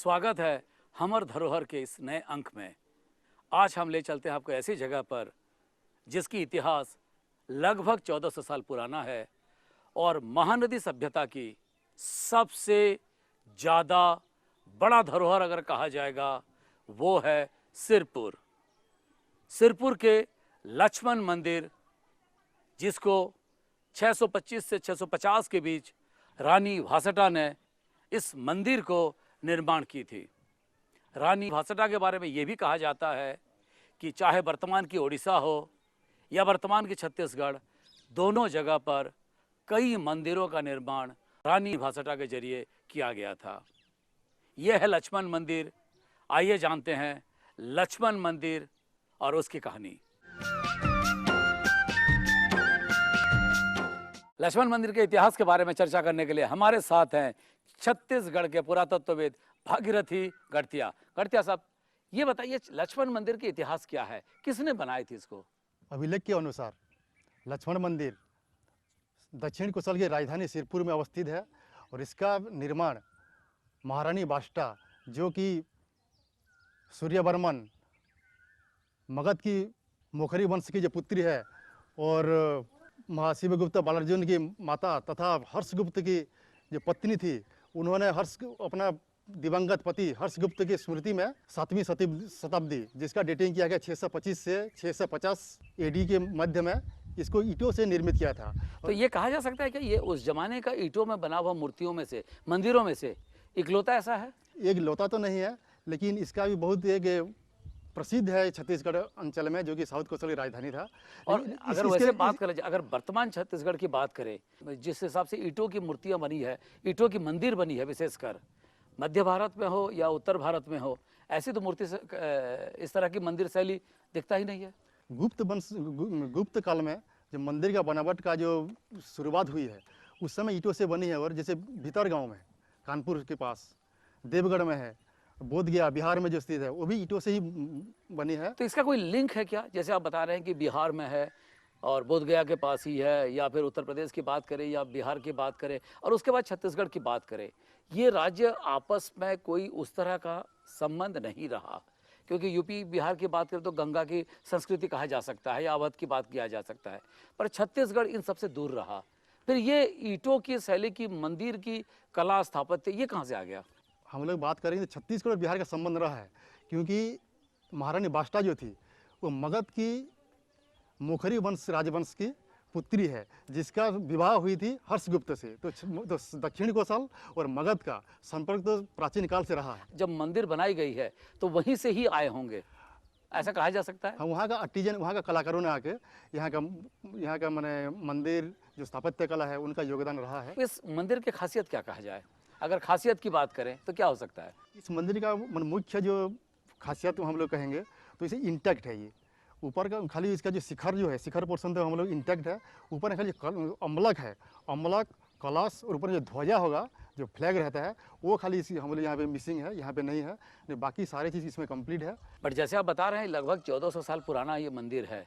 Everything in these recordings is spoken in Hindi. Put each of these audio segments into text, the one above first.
स्वागत है हमर धरोहर के इस नए अंक में। आज हम ले चलते हैं आपको ऐसी जगह पर जिसकी इतिहास लगभग 1400 साल पुराना है और महानदी सभ्यता की सबसे ज़्यादा बड़ा धरोहर अगर कहा जाएगा वो है सिरपुर। सिरपुर के लक्ष्मण मंदिर, जिसको 625 से 650 के बीच रानी वासटा ने इस मंदिर को निर्माण की थी। रानी वासटा के बारे में ये भी कहा जाता है कि चाहे वर्तमान की ओडिशा हो या वर्तमान की छत्तीसगढ़, दोनों जगह पर कई मंदिरों का निर्माण रानी वासटा के जरिए किया गया था। यह है लक्ष्मण मंदिर। आइए जानते हैं लक्ष्मण मंदिर और उसकी कहानी। लक्ष्मण मंदिर के इतिहास के बारे में चर्चा करने के लिए हमारे साथ हैं छत्तीसगढ़ के पुरातत्वविद भागीरथी गढ़तिया। गढ़तिया साहब, ये बताइए लक्ष्मण मंदिर के इतिहास क्या है, किसने बनाई थी इसको? अभिलेख के अनुसार लक्ष्मण मंदिर दक्षिण कोसल की राजधानी सिरपुर में अवस्थित है और इसका निर्माण महारानी वासटा, जो कि सूर्यवर्मन मगध की मोखरी वंश की जो पुत्री है और महाशिवगुप्त बालार्जुन की माता तथा हर्षगुप्त की जो पत्नी थी, उन्होंने अपना दिवंगत पति हर्षगुप्त की स्मृति में 7वीं शताब्दी, जिसका डेटिंग किया गया 625 से 650 एडी के मध्य में, इसको ईंटों से निर्मित किया था। तो ये कहा जा सकता है कि ये उस जमाने का ईंटों में बना हुआ मूर्तियों में से, मंदिरों में से इकलौता ऐसा है? एक लौता तो नहीं है, लेकिन इसका भी बहुत एक प्रसिद्ध है छत्तीसगढ़ अंचल में, जो कि साउथ कोसल की राजधानी था। और अगर वैसे बात करें, अगर वर्तमान छत्तीसगढ़ की बात करें, जिस हिसाब से ईंटों की मूर्तियां बनी है, ईंटों की मंदिर बनी है, विशेषकर मध्य भारत में हो या उत्तर भारत में हो, ऐसी तो मूर्ति इस तरह की मंदिर शैली दिखता ही नहीं है। गुप्त काल में जब मंदिर का बनावट का जो शुरुआत हुई है, उस समय ईंटों से बनी है। और जैसे भीतर गांव में, कानपुर के पास देवगढ़ में है, बोधगया बिहार में जो स्थित है, वो भी ईंटों से ही बनी है। तो इसका कोई लिंक है क्या? जैसे आप बता रहे हैं कि बिहार में है और बोधगया के पास ही है, या फिर उत्तर प्रदेश की बात करें या बिहार की बात करें और उसके बाद छत्तीसगढ़ की बात करें, ये राज्य आपस में कोई उस तरह का संबंध नहीं रहा। क्योंकि यूपी बिहार की बात करें तो गंगा की संस्कृति कहा जा सकता है या अवध की बात किया जा सकता है, पर छत्तीसगढ़ इन सबसे दूर रहा। फिर ये ईंटों की शैली की मंदिर की कला स्थापत्य, ये कहाँ से आ गया? हम लोग बात करेंगे तो छत्तीसगढ़ और बिहार का संबंध रहा है, क्योंकि महारानी वासटा जो थी वो मगध की मोखरी वंश राजवंश की पुत्री है, जिसका विवाह हुई थी हर्षगुप्त से। तो दक्षिण कोसल और मगध का संपर्क तो प्राचीन काल से रहा है। जब मंदिर बनाई गई है तो वहीं से ही आए होंगे, ऐसा कहा जा सकता है। हम वहाँ का आर्टिजन, वहाँ का कलाकारों ने आके यहाँ का माने मंदिर जो स्थापत्य कला है, उनका योगदान रहा है। इस मंदिर की खासियत क्या कहा जाए? अगर खासियत की बात करें तो क्या हो सकता है? इस मंदिर का मुख्य जो खासियत हम लोग कहेंगे तो इसे इंटैक्ट है। ये ऊपर का खाली इसका जो शिखर जो है, शिखर पोर्शन तो हम लोग इंटैक्ट है। ऊपर खाली अम्लक है, अम्लक कलश, और ऊपर जो ध्वजा होगा, जो फ्लैग रहता है, वो खाली इसी हम लोग यहाँ पे मिसिंग है, यहाँ पे नहीं है। बाकी सारी चीज़ इसमें कंप्लीट है। बट जैसे आप बता रहे हैं लगभग 1400 साल पुराना ये मंदिर है,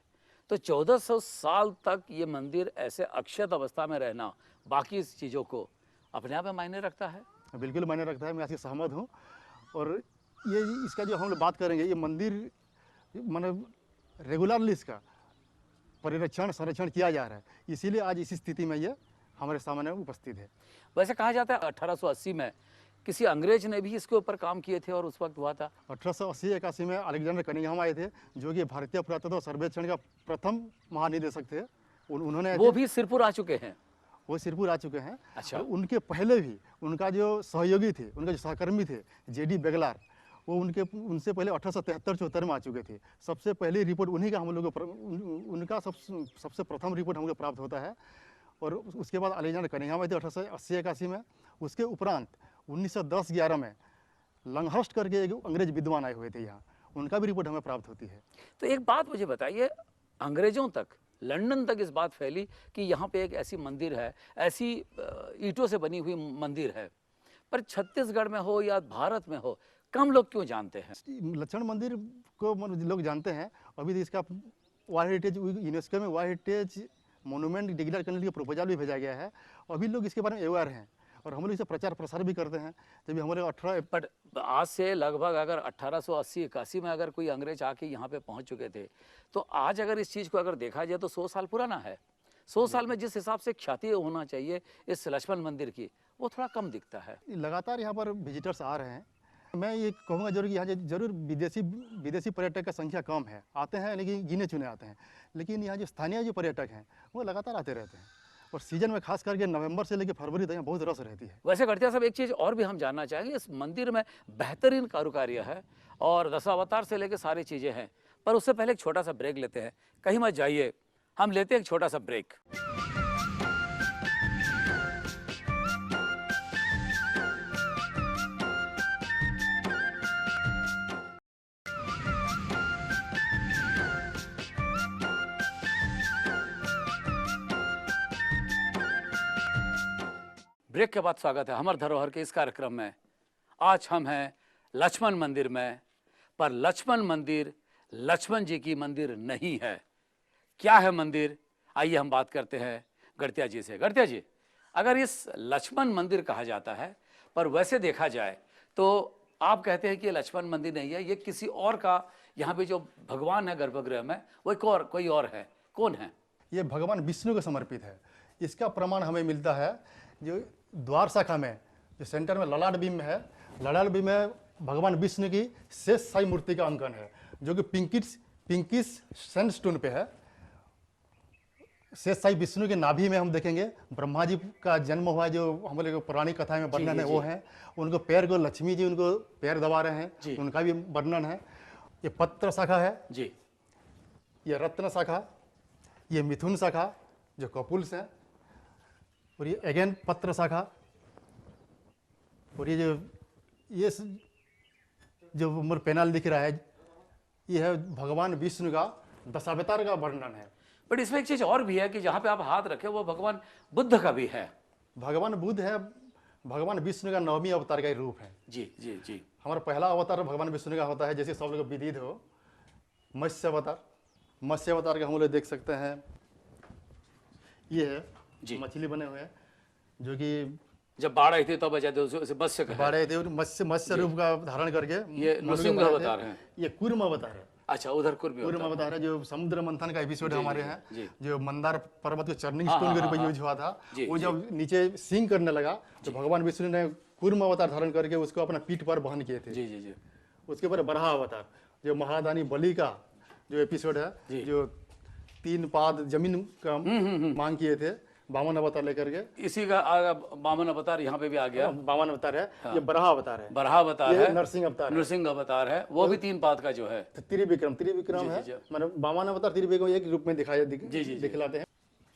तो 1400 साल तक ये मंदिर ऐसे अक्षत अवस्था में रहना बाकी इस चीज़ों को अपने आप में मायने रखता है? बिल्कुल मायने रखता है, मैं आपसे सहमत हूँ। और ये इसका जो हम लोग बात करेंगे, ये मंदिर मतलब रेगुलरली इसका परिरक्षण संरक्षण किया जा रहा है, इसीलिए आज इसी स्थिति में ये हमारे सामने उपस्थित है। वैसे कहा जाता है 1880 में किसी अंग्रेज ने भी इसके ऊपर काम किए थे और उस वक्त हुआ था। 1880-81 में अलेक्जेंडर कनिंघम आए थे, जो कि भारतीय पुरातत्व सर्वेक्षण का प्रथम महानिदेशक थे। उन्होंने वो भी सिरपुर आ चुके हैं? वो सिरपुर आ चुके हैं। अच्छा। उनके पहले भी उनका जो सहयोगी थे, उनके जो सहकर्मी थे जेडी बेगलार, वो उनसे पहले 1873-74 में आ चुके थे। सबसे पहली रिपोर्ट उन्हीं का हम लोग को, उनका सबसे प्रथम रिपोर्ट हमको प्राप्त होता है। और उसके बाद अलेक्जेंडर कनिंघम आए थे 1880-81 में। उसके उपरांत 1910-11 में लंगहर्स्ट करके एक अंग्रेज विद्वान आए हुए थे यहाँ, उनका भी रिपोर्ट हमें प्राप्त होती है। तो एक बात मुझे बताइए, अंग्रेजों तक, लंदन तक इस बात फैली कि यहाँ पे एक ऐसी मंदिर है, ऐसी ईंटों से बनी हुई मंदिर है, पर छत्तीसगढ़ में हो या भारत में हो, कम लोग क्यों जानते हैं? लक्ष्मण मंदिर को लोग जानते हैं। अभी तो इसका वर्ल्ड हेरिटेज, यूनेस्को में वर्ल्ड हेरिटेज मोनूमेंट डिक्लेयर करने के लिए प्रपोजल भी भेजा गया है। अभी लोग इसके बारे में अवेयर हैं। और हम लोग इसे प्रचार प्रसार भी करते हैं। जब हम लोग 18 बट आज से लगभग अगर 1880-81 में अगर कोई अंग्रेज आके यहाँ पे पहुँच चुके थे, तो आज अगर इस चीज़ को अगर देखा जाए तो 100 साल पुराना है। 100 साल में जिस हिसाब से ख्याति होना चाहिए इस लक्ष्मण मंदिर की, वो थोड़ा कम दिखता है। लगातार यहाँ पर विजिटर्स आ रहे हैं। मैं ये कहूँगा जरूर कि यहाँ जरूर विदेशी पर्यटक का संख्या कम है, आते हैं लेकिन गिने चुने आते हैं, लेकिन यहाँ जो स्थानीय जो पर्यटक हैं वो लगातार आते रहते हैं। और सीजन में खास करके नवंबर से लेकर फरवरी तक यहाँ बहुत रस रहती है। वैसे गढ़तिया साहब, एक चीज़ और भी हम जानना चाहेंगे, इस मंदिर में बेहतरीन कारुकार्य है और दशावतार से लेकर सारी चीज़ें हैं, पर उससे पहले एक छोटा सा ब्रेक लेते हैं। कहीं मत जाइए, हम लेते हैं एक छोटा सा ब्रेक। ब्रेक के बाद स्वागत है हमर धरोहर के इस कार्यक्रम में। आज हम हैं लक्ष्मण मंदिर में, पर लक्ष्मण मंदिर लक्ष्मण जी की मंदिर नहीं है। क्या है मंदिर, आइए हम बात करते हैं गढ़तिया जी से। गढ़तिया जी, अगर इस लक्ष्मण मंदिर कहा जाता है, पर वैसे देखा जाए तो आप कहते हैं कि ये लक्ष्मण मंदिर नहीं है, ये किसी और का, यहाँ पे जो भगवान है गर्भगृह में वो कोई और है। कौन है? ये भगवान विष्णु को समर्पित है। इसका प्रमाण हमें मिलता है जो द्वार शाखा में, जो सेंटर में ललाट बीम में है, ललाट बीम में भगवान विष्णु की शेष साई मूर्ति का अंकन है, जो कि पिंकिश सैंडस्टोन पे है। शेष साई विष्णु के नाभि में हम देखेंगे ब्रह्मा जी का जन्म हुआ, जो हम लोग पुरानी कथा में वर्णन है वो है। उनको पैर को लक्ष्मी जी उनको पैर दबा रहे हैं, उनका भी वर्णन है। ये पत्र शाखा है जी, ये रत्न शाखा, ये मिथुन शाखा जो कपुल्स है, और ये अगेन पत्र शाखा, और ये जो उम्र पैनल दिख रहा है, ये है भगवान विष्णु का दशावतार का वर्णन है। बट इसमें एक चीज और भी है कि जहाँ पे आप हाथ रखे वो भगवान बुद्ध का भी है। भगवान बुद्ध है, भगवान विष्णु का 9वीं अवतार का ही रूप है। जी जी जी। हमारा पहला अवतार भगवान विष्णु का होता है, जैसे सब लोग विदित हो, मत्स्य अवतार। मत्स्य अवतार का हम लोग देख सकते हैं, ये है जी, मछली बने हुए हैं, जो कि जब बाढ़ आई थी तो बचाते उसे मत्स्य कहा। बाढ़ थे, मत्स्य रूप का धारण करके ये नृसिंह अवतार है। ये कूर्म अवतार है। अच्छा, उधर कुर्मी कूर्म अवतार है, जो समुद्र मंथन का एपिसोड हमारे हैं, जो मंदार पर्वत के चर्निंग हाँ, स्टोन के हाँ, रूप में हाँ, यूज हुआ था। जी, वो जी। जब नीचे सिंक करने लगा तो भगवान विष्णु ने कूर्म अवतार धारण करके उसको अपना पीठ पर वहन किए थे। जी जी जी। उसके बाद बराह अवतार, जो महादानी बलि का जो एपिसोड है, जो 3 पाद जमीन का मांग किए थे, 52 अवतार लेकर के। इसी का 52 अवतार यहाँ पे भी आ गया। 52 अवतार है। ये बराह अवतार है, बराह अवतार ये है, नरसिंह अवतार है, नृसिंह अवतार है, वो भी 3 पाद का जो है। त्रिविक्रम है, जी। मतलब 52 अवतार त्रिविक्रम एक रूप में दिखलाते हैं।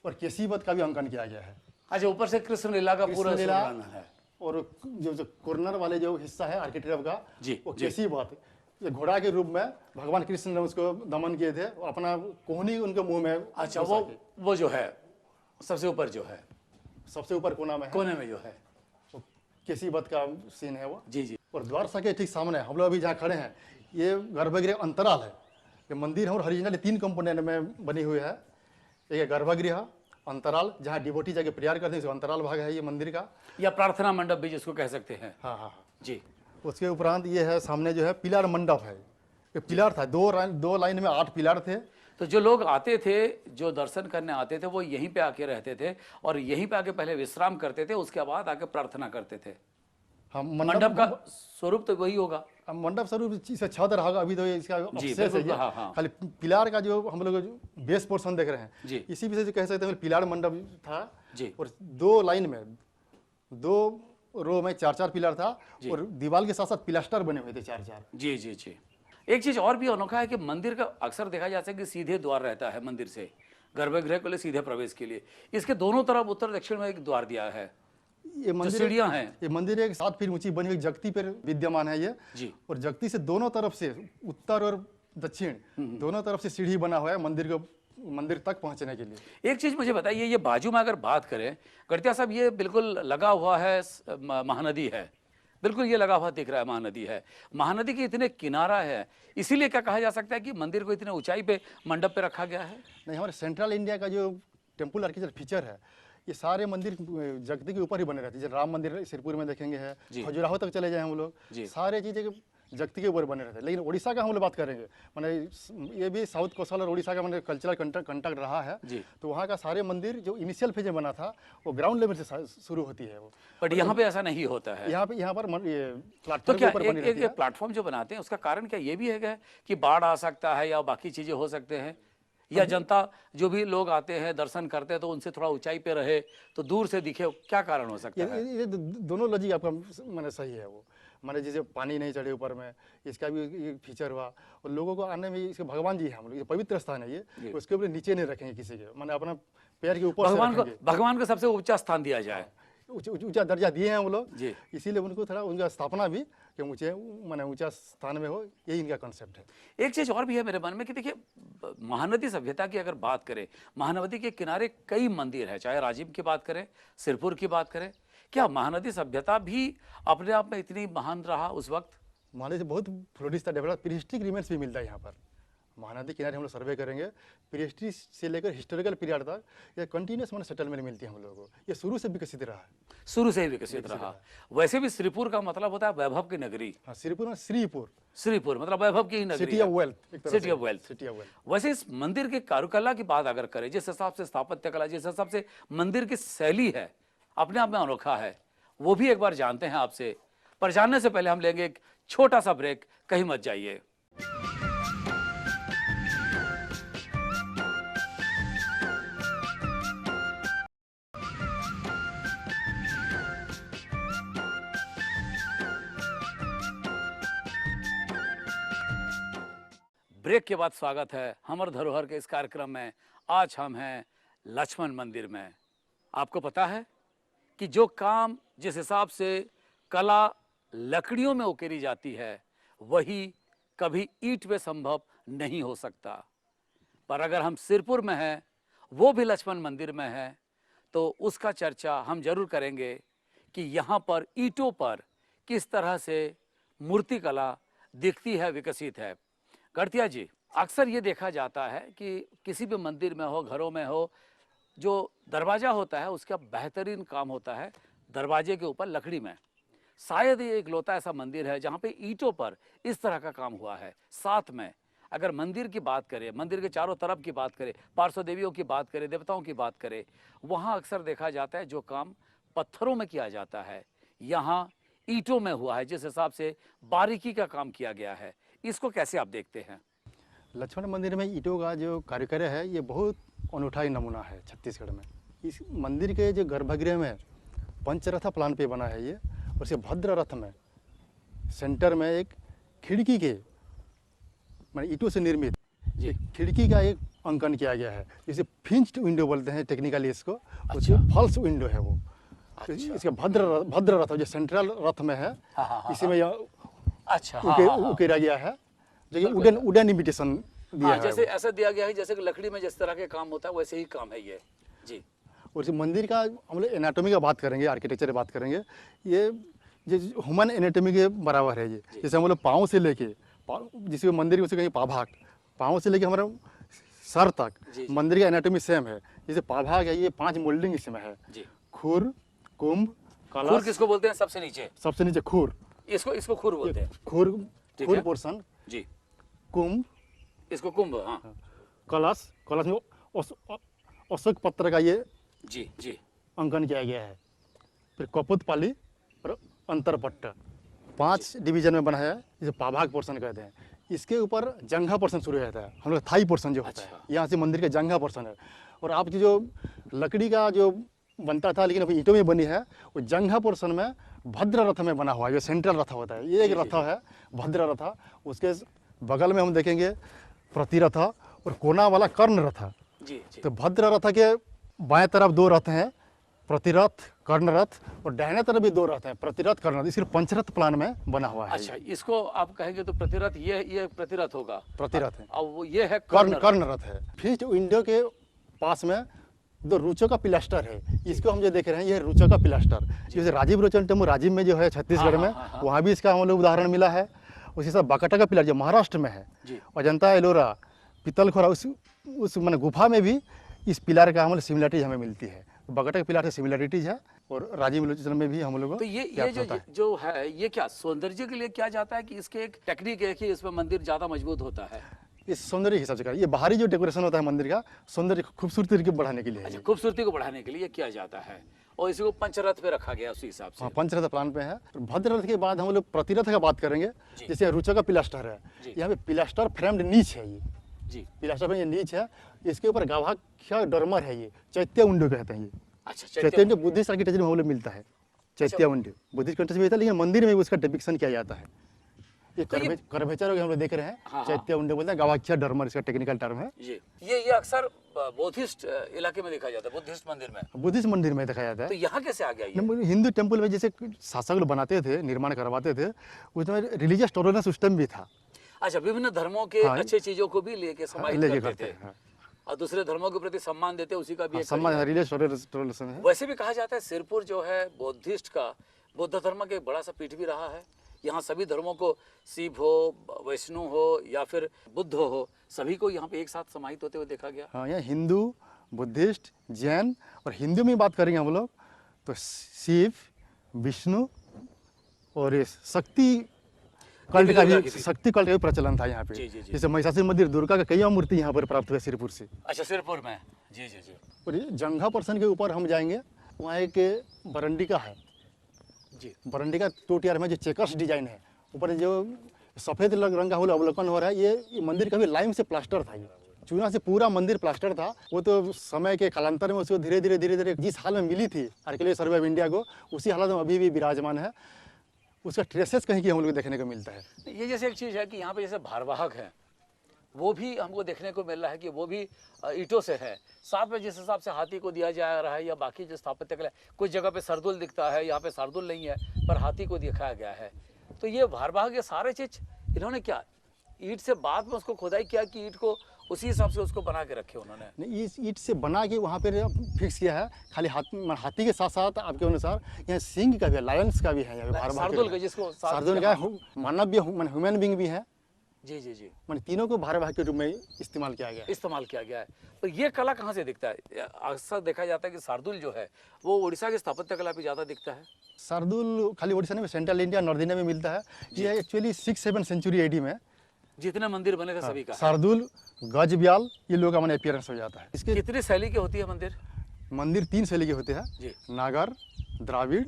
और केसीवत का भी अंकन किया गया है। अच्छा, ऊपर से कृष्ण लीला का पूरा कृष्ण लीला वर्णन है। और जो कॉर्नर वाले जो हिस्सा है आर्किटेक्ट का, जी, वो जी। केसीवत, ये घोड़ा के रूप में भगवान कृष्ण ने उसको दमन किए थे और अपना कोहनी उनके मुंह में। अच्छा, वो जो है सबसे ऊपर जो है, सबसे ऊपर कोना में है, कोने में जो है, वो केसीवत का सीन है वो। जी जी। और द्वार शाखा के ठीक सामने हम लोग अभी जहाँ खड़े हैं, ये गर्भगृह अंतराल है। ये मंदिर है और ओरिजिनली 3 कंपोनेंट में बनी हुई है। एक है गर्भगृह, अंतराल, जहाँ डिवोटी जाके प्रेयर करते हैं, अंतराल भाग है ये मंदिर का, या प्रार्थना मंडप भी जिसको कह सकते हैं। हाँ। जी। उसके उपरांत ये है सामने जो है पिलार मंडप है। ये पिलार था, 2 लाइन में 8 पिलार थे। तो जो लोग आते थे, जो दर्शन करने आते थे, वो यहीं पे आके रहते थे और यहीं पे आके पहले विश्राम करते थे, उसके बाद आके प्रार्थना करते थे। हाँ, मंडप का स्वरूप तो वही होगा। मंडप स्वरूप से छत रहा होगा, अभी तो इसका जी, अवशेष है बिल्कुल, हाँ। खाली पिलार का जो हम लोग बेस पोर्शन देख रहे हैं, जी। इसी विषय से कह सकते हैं पिलार मंडप था। जी। और 2 लाइन में 2 रो में 4-4 पिलर था, और दीवार के साथ साथ पिलास्टर बने हुए थे 4-4। जी जी जी। एक चीज और भी अनोखा है कि मंदिर का अक्सर देखा जा सकता है कि सीधे द्वार रहता है मंदिर से गर्भगृह के लिए सीधे प्रवेश के लिए। इसके दोनों तरफ उत्तर दक्षिण में एक द्वार दिया है, ये मंदिर सीढ़ियां हैं। ये मंदिर एक 7 फीट ऊंची बनी हुई जगती पर विद्यमान है ये जी। और जगती से दोनों तरफ से, उत्तर और दक्षिण दोनों तरफ से सीढ़ी बना हुआ है मंदिर तक पहुंचने के लिए। एक चीज मुझे बताइए, ये बाजू में अगर बात करें गढ़तिया साहब, ये बिल्कुल लगा हुआ है महानदी है, बिल्कुल ये लगा हुआ दिख रहा है महानदी है। महानदी के इतने किनारा है, इसीलिए क्या कहा जा सकता है कि मंदिर को इतने ऊंचाई पे मंडप पे रखा गया है? नहीं, हमारे सेंट्रल इंडिया का जो टेम्पल आर्किटेक्चर फीचर है, ये सारे मंदिर जगती के ऊपर ही बने रहते हैं। जैसे राम मंदिर सिरपुर में देखेंगे है, जी। खजुराहो तक चले जाए हम जी। लोग, सारे चीज़ें जगती के ऊपर बने रहते हैं। लेकिन उड़ीसा का हम लोग बात करेंगे, माने ये भी साउथ कोस्टल और उड़ीसा का मैंने कल्चरल कंटैक्ट रहा है। जी। तो वहाँ का सारे मंदिर जो इनिशियल फेज में बना था वो ग्राउंड लेवल से शुरू होती है वो। बट यहाँ पे ऐसा नहीं होता है। यहाँ पर ये तो प्लेटफॉर्म के क्या ऊपर बनी एक रहती है। प्लेटफॉर्म जो बनाते हैं उसका कारण क्या ये भी है कि बाढ़ आ सकता है या बाकी चीजें हो सकते हैं, या जनता जो भी लोग आते हैं दर्शन करते हैं तो उनसे थोड़ा ऊंचाई पे रहे तो दूर से दिखे, क्या कारण हो सकता है? ये दोनों लॉजिक आपका माने सही है वो। माने जैसे पानी नहीं चढ़े ऊपर में, इसका भी ये फीचर हुआ। और लोगों को आने में इसके भगवान जी है, हम लोग ये पवित्र स्थान है ये, उसके ऊपर नीचे नहीं रखेंगे किसी के, माने अपना पैर के ऊपर भगवान को सबसे ऊंचा स्थान दिया जाए, ऊंचा दर्जा दिए हैं वो लोग जी। इसीलिए उनको थोड़ा उनका स्थापना भी कि ऊंचे माने ऊंचा स्थान में हो, यही इनका कॉन्सेप्ट है। एक चीज और भी है मेरे मन में कि देखिए, महानदी सभ्यता की अगर बात करें, महानदी के किनारे कई मंदिर है, चाहे राजिम की बात करें, सिरपुर की बात करें, क्या महानदी सभ्यता भी अपने आप में इतनी महान रहा उस वक्त? महानदी से बहुत फ्लोरिश था, डेवलप, प्रीहिस्ट्रिक रिमेन्स भी मिलता है यहाँ पर। महानदी किनारे हम लोग सर्वे करेंगे, प्रीहिस्ट्री से लेकर हिस्टोरिकल पीरियड तक ये कंटिन्यूस माने सेटलमेंट मिलती है हम लोगों को। ये शुरू से विकसित रहा है, शुरू से ही विकसित रहा। वैसे भी श्रीपुर का मतलब होता है वैभव की नगरी। हाँ, श्रीपुर में श्रीपुर, श्रीपुर मतलब वैभव की ही नगरी, city of wealth, city of wealth. City of wealth. वैसे इस मंदिर के कारुकला की बात अगर करें, जिस हिसाब से स्थापत्य कला, जिस हिसाब से मंदिर की शैली है, अपने आप में अनोखा है, वो भी एक बार जानते हैं आपसे। पर जानने से पहले हम लेंगे एक छोटा सा ब्रेक, कहीं मत जाइए। ब्रेक के बाद स्वागत है हमर धरोहर के इस कार्यक्रम में। आज हम हैं लक्ष्मण मंदिर में। आपको पता है कि जो काम, जिस हिसाब से कला लकड़ियों में उकेरी जाती है, वही कभी ईंट पे संभव नहीं हो सकता। पर अगर हम सिरपुर में हैं, वो भी लक्ष्मण मंदिर में है, तो उसका चर्चा हम जरूर करेंगे कि यहाँ पर ईंटों पर किस तरह से मूर्ति कला दिखती है, विकसित है। गढ़तिया जी, अक्सर ये देखा जाता है कि किसी भी मंदिर में हो, घरों में हो, जो दरवाज़ा होता है उसका बेहतरीन काम होता है दरवाजे के ऊपर लकड़ी में। शायद ये इकलौता ऐसा मंदिर है जहाँ पे ईंटों पर इस तरह का काम हुआ है। साथ में अगर मंदिर की बात करें, मंदिर के चारों तरफ की बात करें, पार्श्व देवियों की बात करें, देवताओं की बात करें, वहाँ अक्सर देखा जाता है जो काम पत्थरों में किया जाता है, यहाँ ईंटों में हुआ है। जिस हिसाब से बारीकी का काम किया गया है, इसको कैसे आप देखते हैं? लक्ष्मण मंदिर में ईंटों का जो कारुकार्य है ये बहुत अनूठा ही नमूना है छत्तीसगढ़ में। इस मंदिर के जो गर्भगृह में पंचरथा प्लान पे बना है ये, और इसे भद्र रथ में सेंटर में एक खिड़की के माने ईंटों से निर्मित एक खिड़की का एक अंकन किया गया है, जिसे फिंच्ड विंडो बोलते हैं टेक्निकली इसको। उसकी फॉल्स विंडो है वो। तो इसका भद्र रथ जो सेंट्रल रथ में है, इसी में उकेरा गया है, जो ये वुडन इमिटेशन दिया है। जैसे ऐसा दिया गया है जैसे कि लकड़ी में जिस तरह के काम होता है वैसे ही काम है ये जी। और इस मंदिर का हम लोग एनाटॉमी का बात करेंगे, आर्किटेक्चर की बात करेंगे, ये ह्यूमन एनाटॉमी के बराबर है ये। जैसे हम लोग पाँव से लेके, जिसके मंदिर उसे कहेंगे पाभाग, पाँव से लेके हमारा सर तक मंदिर का एनाटॉमी सेम है। जैसे पाभाग है, ये 5 मोल्डिंग इसमें है, खुर, कुंभ, कलश। खुर किसको बोलते हैं? सबसे नीचे, सबसे नीचे खुर, इसको खुर बोलते हैं। खुर पोर्शन जी, कुंभ, इसको कुंभ, हाँ। कलश में अशोक पत्र का ये जी अंकन किया गया है। फिर कपुत पाली और अंतरपट्ट 5 डिवीजन में बना है, जिसे पाभाग पोर्शन कहते हैं। इसके ऊपर जंघा पोर्शन शुरू रहता है, हम लोग थाई पोर्शन जो होता है, यहाँ से मंदिर का जंघा पोर्शन है। और आपकी जो लकड़ी का जो बनता था लेकिन अभी ईंटों में बनी है, वो जंघा पोर्शन में भद्र रथ में बना हुआ है, जो सेंट्रल रथ होता है। ये एक रथ है भद्र रथ, उसके बगल में हम देखेंगे प्रतिरथ और कोना वाला कर्ण रथ। तो भद्र रथ के बाएं तरफ 2 रथ हैं, प्रतिरथ, कर्ण रथ, और दाहिने तरफ भी 2 रथ हैं, प्रतिरथ, कर्ण रथ। सिर्फ पंचरथ प्लान में बना हुआ है। अच्छा, इसको आप कहेंगे तो प्रतिरथ, ये प्रतिरथ होगा, प्रतिरथ है। अब वो ये है कर्ण रथ है। फिर विंडो के पास में 2 रुचों का पिलास्टर है, इसको हम जो देख रहे हैं ये रुचों का पिलास्टर। जैसे राजीव रोचन टेम्पल राजीव में जो है छत्तीसगढ़ में, वहाँ भी इसका हम लोग उदाहरण मिला है। उसी सब बाकटा का पिलर जो महाराष्ट्र में है, अजंता एलोरा, पितलखोरा, उस मैंने गुफा में भी इस पिलर का हमें सिमिलरिटी हमें मिलती है। बगटा के पिलार से सिमिलरिटीज है और राजीव लोचन में भी हम लोग तो ये जो है ये क्या सौंदर्य के लिए क्या जाता है कि इसके एक टेक्निक है कि इसमें मंदिर ज्यादा मजबूत होता है? इस सौंदर्य के हिसाब से ये बाहरी जो डेकोरेशन होता है मंदिर का सौंदर्य खूबसूरती को बढ़ाने के लिए है अच्छा, ये। खूबसूरती को बढ़ाने के लिए किया जाता है और इसी को पंचरथ पे रखा गया उसी हिसाब से। हाँ, पंचरथ प्लान पे है। भद्र रथ के बाद हम लोग प्रतिरथ का बात करेंगे, जैसे रुचा का पिलास्टर है, यहाँ पे पिलास्टर फ्रेम्ड नीच है ये जी, पिलास्टर में ये नीच है, इसके ऊपर गवाक्ष डरमर है, ये चैत्य उंडो कहते हैं ये। अच्छा, चैत्य उंडो बुद्धिस्ट आर्किटेक्चर में हम लोग मिलता है, चैत्य उंडो बुद्धिस्ट कंट्री में मिलता है, लेकिन मंदिर में भी उसका डिपिक्शन किया जाता है। ये कर्वेचर हम लोग देख रहे हैं, चैत्य उंडो बोलते हैं, गवाक्ष डरमर इसका टेक्निकल टर्म है। ये अक्सर बुद्धिस्ट इलाके में देखा जाता है, बुद्धिस्ट मंदिर में। बुद्धिस्ट मंदिर में दिखाया जाता है। तो यहाँ कैसे आ गया ये? हिंदू टेम्पल में जैसे शासक लोग बनाते थे, निर्माण करवाते थे, उसमें रिलीजियस टॉलरेंस सिस्टम भी था। अच्छा, विभिन्न धर्मों के अच्छे चीजों को भी लेके समाहित करते थे और दूसरे धर्मों के प्रति सम्मान देते, उसी का भी एक सम्मान रिलीजियस टॉलरेंस है। वैसे भी कहा जाता है सिरपुर जो है बुद्धिस्ट का, बुद्ध धर्म का एक बड़ा सा पीठ भी रहा है। यहाँ सभी धर्मों को, शिव हो, वैष्णु हो या फिर बुद्ध हो, सभी को यहाँ पे एक साथ समाहित होते हुए देखा गया। हाँ, यहाँ हिंदू, बुद्धिस्ट, जैन और हिंदू में बात करेंगे हम लोग तो शिव, विष्णु और ये शक्ति कल्ट का भी प्रचलन था यहाँ पे। जैसे महिषासुर मंदिर दुर्गा का कई मूर्ति यहाँ पर प्राप्त हुए सिरपुर से। अच्छा, सिरपुर में। जी जी जी। और ये जंघा पर्सन के ऊपर हम जाएंगे, वहाँ एक बरंडिका है जी, बरंडिका टोटियार में जो चेकर्स डिजाइन है, ऊपर जो सफेद रंग का अवलोकन हो रहा है, ये मंदिर कभी लाइम से प्लास्टर था, ये चूना से पूरा मंदिर प्लास्टर था। वो तो समय के कालांतर में उसको धीरे धीरे जिस हाल में मिली थी आर्कियोलॉजी सर्वे ऑफ इंडिया को, उसी हालत में अभी भी विराजमान है। उसका ट्रेसेस कहीं की हम लोग देखने को मिलता है। ये जैसे एक चीज़ है कि यहाँ पे जैसे भारवाहक है, वो भी हमको देखने को मिल रहा है कि वो भी ईंटों से है। साथ में जिस हिसाब से हाथी को दिया जा रहा है या बाकी जो स्थापत्य कला, कुछ जगह पे सरदुल दिखता है, यहाँ पे सरदुल नहीं है पर हाथी को दिखाया गया है। तो ये भारवाहक ये सारे चीज इन्होंने क्या ईंट से बाद में उसको खुदाई किया कि ईंट को उसी हिसाब से उसको बना के रखे उन्होंने? नहीं, इस ईंट से बना के वहाँ पे फिक्स किया है। खाली हाथी के साथ साथ आपके अनुसार यहाँ सिंह का भी है, लायंस का भी है, शार्दुल का, जिसको शार्दुल का मानव भी, ह्यूमन बीइंग भी है। जी जी जी, मैंने तीनों को भारवाहक के रूप में इस्तेमाल किया गया है। तो ये कला कहाँ से दिखता है? अक्सर देखा जाता है कि शार्दुल जो है वो उड़ीसा के स्थापत्य कला पे ज़्यादा दिखता है। शार्दुल खाली उड़ीसा में, सेंट्रल इंडिया, नॉर्थ इंडिया में मिलता है। ये एक्चुअली 6-7 सेंचुरी एडी में जितने मंदिर बने थे सभी का शार्दुल, गज, ब्याल, ये लोग का मैंने अपीयरेंस हो जाता है। इसके कितनी शैली के होती है मंदिर 3 शैली के होते हैं, नागर, द्राविड़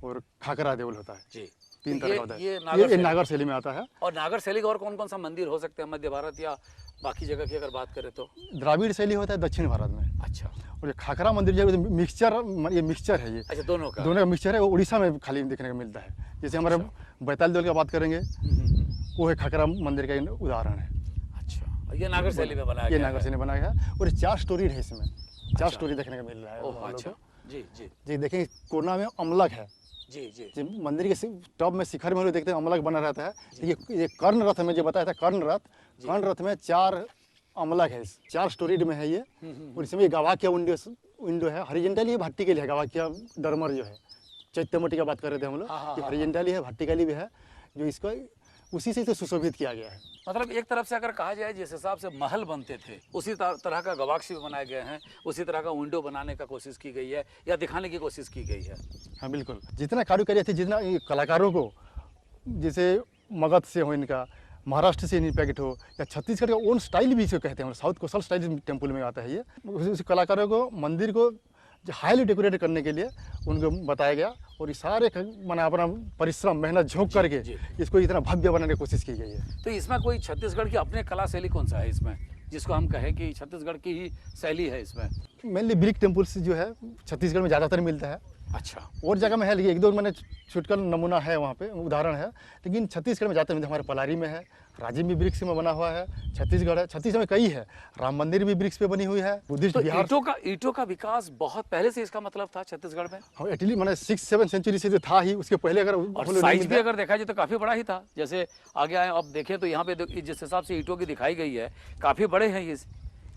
और खाकरा देवल होता है जी। 3 तरह का होता है। ये नागर शैली में आता है। और नागर शैली का और कौन कौन सा मंदिर हो सकते हैं मध्य भारत या बाकी जगह की अगर बात करें तो? द्राविड़ शैली होता है दक्षिण भारत में। अच्छा। और ये खाकरा मंदिर जो मिक्सचर, ये मिक्सचर है, ये अच्छा, दोनों का मिक्सचर है। वो उड़ीसा में खाली देखने को मिलता है। जैसे हमारे बैताल देवल की बात करेंगे, वो है खाकरा मंदिर का उदाहरण है। अच्छा, ये नागर शैली में बनाया गया, ये नागर शैली में बनाया गया और 4 स्टोरी है इसमें। 4 स्टोरी देखने को मिल रहा है। अच्छा, जी जी जी। देखें कोना में अमलक है जी जी, जी। मंदिर के टॉप में शिखर में हम लोग देखते हैं अमलक बना रहता है। ये कर्ण रथ में जो बताया था, कर्ण रथ में 4 अमलक है, 4 स्टोरीड में है ये। और इसमें गवाक्य विंडो है, हॉरिजॉन्टली भट्टी के लिए गवाक्य डरमर जो है, चैत्यमटी का बात कर रहे थे हम लोग, ये हॉरिजॉन्टली है, वर्टिकली भी है, जो इसको उसी से सुशोभित किया गया है। मतलब एक तरफ से अगर कहा जाए जिस हिसाब से महल बनते थे उसी तरह का गवाक्ष भी बनाए गए हैं, उसी तरह का विंडो बनाने का कोशिश की गई है या दिखाने की कोशिश की गई है। हाँ बिल्कुल, जितना कारुकार्य थे, जितना कलाकारों को, जैसे मगध से हो, इनका महाराष्ट्र से इम्पैक्ट हो, या छत्तीसगढ़ का ओन स्टाइल भी इसको कहते हैं, साउथ कोस्टल स्टाइल टेम्पल में आता है ये। उस कलाकारों को मंदिर को हाईली डेकोरेट करने के लिए उनको बताया गया और ये सारे मैंने अपना परिश्रम, मेहनत झोंक करके इसको इतना भव्य बनाने की कोशिश की गई है। तो इसमें कोई छत्तीसगढ़ की अपने कला शैली कौन सा है इसमें, जिसको हम कहें कि छत्तीसगढ़ की ही शैली है इसमें? मेनली ब्रिक टेम्पल्स जो है छत्तीसगढ़ में ज़्यादातर मिलता है। अच्छा, और जगह में है, लेकिन 1-2 मैंने छुटकर नमूना है वहाँ पे, उदाहरण है, लेकिन छत्तीसगढ़ में ज़्यादातर मिलता है। हमारे पलारी में है, राजिम भी ब्रिक्स में बना हुआ है, छत्तीसगढ़ है, छत्तीसगढ़ में कई है, राम मंदिर भी ब्रिक्स पे बनी हुई है, बुद्धिस्ट तो बिहार। ईंटों का विकास बहुत पहले से इसका मतलब था छत्तीसगढ़ में? हाँ, एक्चुअली मैंने 6-7 सेंचुरी से जो था ही, उसके पहले अगर साइज भी अगर देखा जाए तो काफ़ी बड़ा ही था। जैसे आगे आए अब देखें तो यहाँ पे जिस हिसाब से ईंटों की दिखाई गई है काफ़ी बड़े हैं ये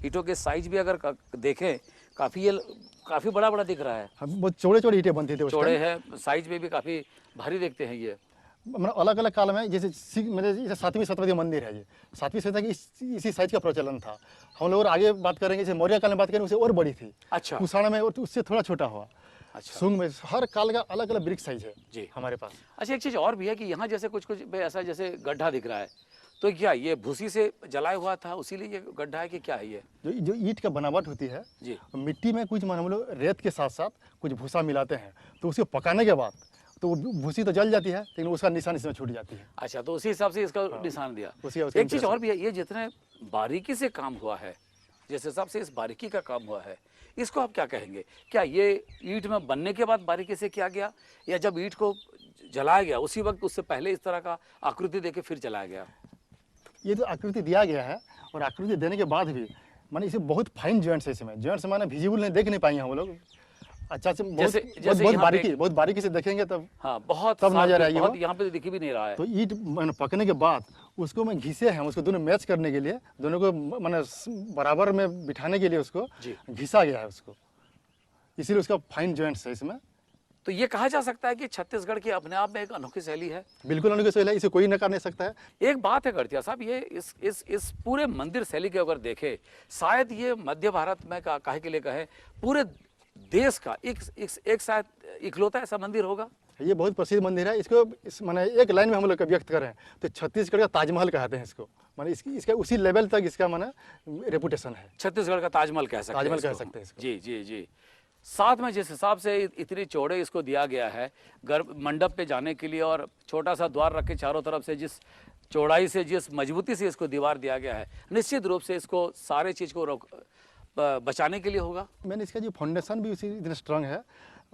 ईंटों के साइज भी अगर देखें काफ़ी बड़ा दिख रहा है। बहुत चौड़े ईंटें बनती थे, चौड़े हैं, साइज में भी काफ़ी भारी देखते हैं ये। मतलब अलग अलग काल में, जैसे मतलब जैसे 7वीं शताब्दी मंदिर है, ये 7वीं शताब्दी की इसी साइज का प्रचलन था। हम लोग और आगे बात करेंगे, जैसे मौर्य काल में बात करेंगे उससे और बड़ी थी, अच्छा कुषाण में और उससे थोड़ा छोटा हुआ, अच्छा शुंग में, हर काल का अलग अलग ब्रिक साइज है जी। हमारे पास। अच्छा, एक चीज़ और भी है कि यहाँ जैसे कुछ कुछ ऐसा जैसे गड्ढा दिख रहा है, तो क्या ये भूसी से जलाया हुआ था उसीलिए ये गड्ढा है कि क्या है ये? जो जो ईंट का बनावट होती है, जी मिट्टी में कुछ हम लोग रेत के साथ साथ कुछ भूसा मिलाते हैं, तो उसको पकाने के बाद तो वो भूसी तो जल जाती है, लेकिन उसका निशान इसमें छूट जाती है। अच्छा, तो उसी हिसाब से इसका निशान दिया। उसका एक चीज़ और भी है, ये जितने बारीकी से काम हुआ है, जिस हिसाब से इस बारीकी का काम हुआ है, इसको आप क्या कहेंगे? क्या ये ईंट में बनने के बाद बारीकी से किया गया, या जब ईंट को जलाया गया उसी वक्त उससे पहले इस तरह का आकृति देके फिर जलाया गया? ये जो आकृति दिया गया है, और आकृति देने के बाद भी माने इसे बहुत फाइन जॉइंट्स है, इसमें जॉइंट्स माने विजिबल नहीं देख नहीं पाएंगे हम लोग, अच्छा से बहुत बारीकी से देखेंगे तब, हाँ बहुत तब नजर आएगी। बहुत यहाँ पे दिख भी नहीं रहा है। तो ईंट पकने के बाद उसको मैं घिसे हैं, उसको दोनों मैच करने के लिए, दोनों को माने बराबर में बिठाने के लिए उसको घिसा गया है उसको, इसीलिए उसका फाइन जॉइंट्स है इसमें। तो ये कहा जा सकता है कि छत्तीसगढ़ की अपने आप में एक अनोखी शैली है। बिल्कुल अनोखी शैली है, इसे कोई नकार नहीं सकता है। एक बात है गढ़तिया साहब, ये इस पूरे मंदिर शैली के अगर देखें, शायद ये मध्य भारत में काहे के लिए कहें, पूरे देश का एक शायद इकलौता ऐसा मंदिर होगा। ये बहुत प्रसिद्ध मंदिर है। इसको माने एक लाइन में हम लोग व्यक्त करें तो छत्तीसगढ़ का ताजमहल कहते हैं इसको, माने इसका उसी लेवल तक इसका माने रेपुटेशन है। छत्तीसगढ़ का ताजमहल कह सकते हैं। ताजमहल कह सकते हैं इसको। जी जी जी। साथ में जिस हिसाब से इतनी चौड़े इसको दिया गया है गर्भ मंडप पे जाने के लिए, और छोटा सा द्वार रख के चारों तरफ से जिस चौड़ाई से, जिस मजबूती से इसको दीवार दिया गया है, निश्चित रूप से इसको सारे चीज़ को बचाने के लिए होगा। मैंने इसका जो फाउंडेशन भी उसी इतना स्ट्रांग है,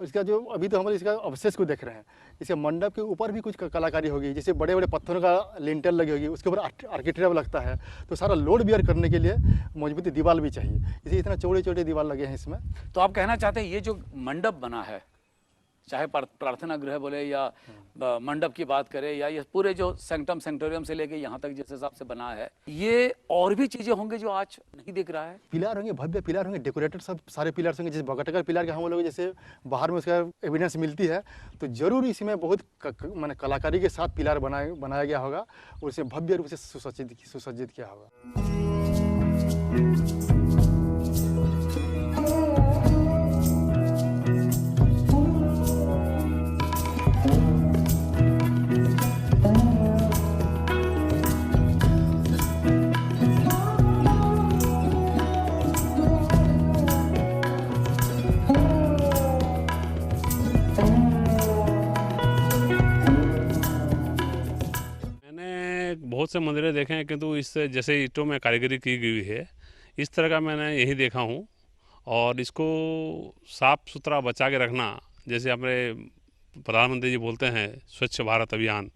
इसका जो अभी तो हम इसका अवशेष को देख रहे हैं, इसके मंडप के ऊपर भी कुछ कलाकारी होगी, जैसे बड़े बड़े पत्थरों का लिंटर लगी होगी, उसके ऊपर आर्किटेक्चर लगता है, तो सारा लोड बियर करने के लिए मजबूती दीवार भी चाहिए, इसलिए इतना चौड़े चौड़े दीवार लगे हैं इसमें। तो आप कहना चाहते हैं ये जो मंडप बना है, चाहे प्रार्थना गृह बोले या मंडप की बात करें, या ये पूरे जो सेंक्टम सेंटोरियम से लेके यहाँ तक जिस हिसाब से बना है, ये और भी चीजें होंगी जो आज नहीं दिख रहा है? पिलर होंगे, भव्य पिलर होंगे, डेकोरेटेड सब सारे पिलर होंगे, जैसे बगटकर पिलर के हम लोग जैसे बाहर में उसका एविडेंस मिलती है, तो जरूर इसमें बहुत माने कलाकारी के साथ पिलर बनाया गया होगा, और इसे भव्य रूप से सुसज्जित किया होगा। बहुत से मंदिरें देखे हैं, किंतु इस जैसे ईंटों में कारीगरी की गई है, इस तरह का मैंने यही देखा हूँ। और इसको साफ सुथरा बचा के रखना, जैसे अपने प्रधानमंत्री जी बोलते हैं स्वच्छ भारत अभियान,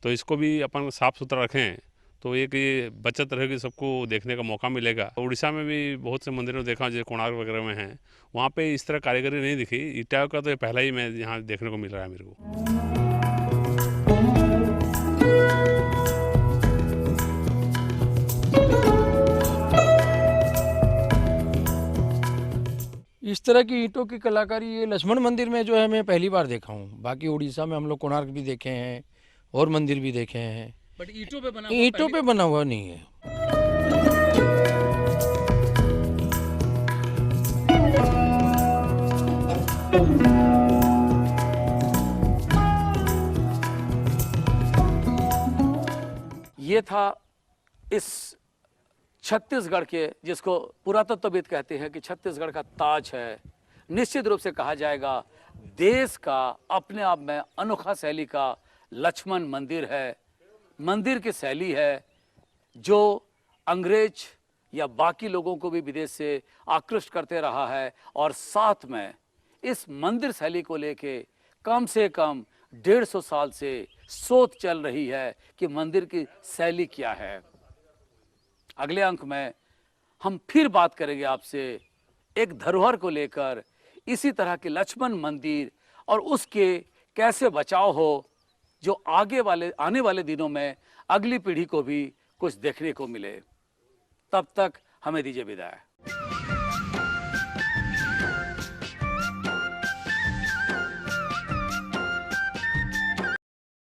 तो इसको भी अपन साफ सुथरा रखें तो एक ये बचत रहेगी, सबको देखने का मौका मिलेगा। उड़ीसा में भी बहुत से मंदिरों देखा जैसे कोणार्क वगैरह में हैं, वहाँ पे इस तरह कारीगरी नहीं दिखी। ईंटा का तो ये पहला ही मैं यहाँ देखने को मिल रहा है मेरे को। इस तरह की ईंटों की कलाकारी ये लक्ष्मण मंदिर में जो है मैं पहली बार देखा हूँ। बाकी उड़ीसा में हम लोग कोणार्क भी देखे हैं और मंदिर भी देखे हैं, बट ईंटों पे बना हुआ नहीं है। ये था इस छत्तीसगढ़ के, जिसको पुरातत्वविद कहते हैं कि छत्तीसगढ़ का ताज है, निश्चित रूप से कहा जाएगा देश का अपने आप में अनोखा शैली का लक्ष्मण मंदिर है। मंदिर की शैली है जो अंग्रेज या बाकी लोगों को भी विदेश से आकृष्ट करते रहा है, और साथ में इस मंदिर शैली को लेके कम से कम 150 साल से शोध चल रही है कि मंदिर की शैली क्या है। अगले अंक में हम फिर बात करेंगे आपसे एक धरोहर को लेकर, इसी तरह के लक्ष्मण मंदिर और उसके कैसे बचाव हो, जो आने वाले दिनों में अगली पीढ़ी को भी कुछ देखने को मिले। तब तक हमें दीजिए विदाई।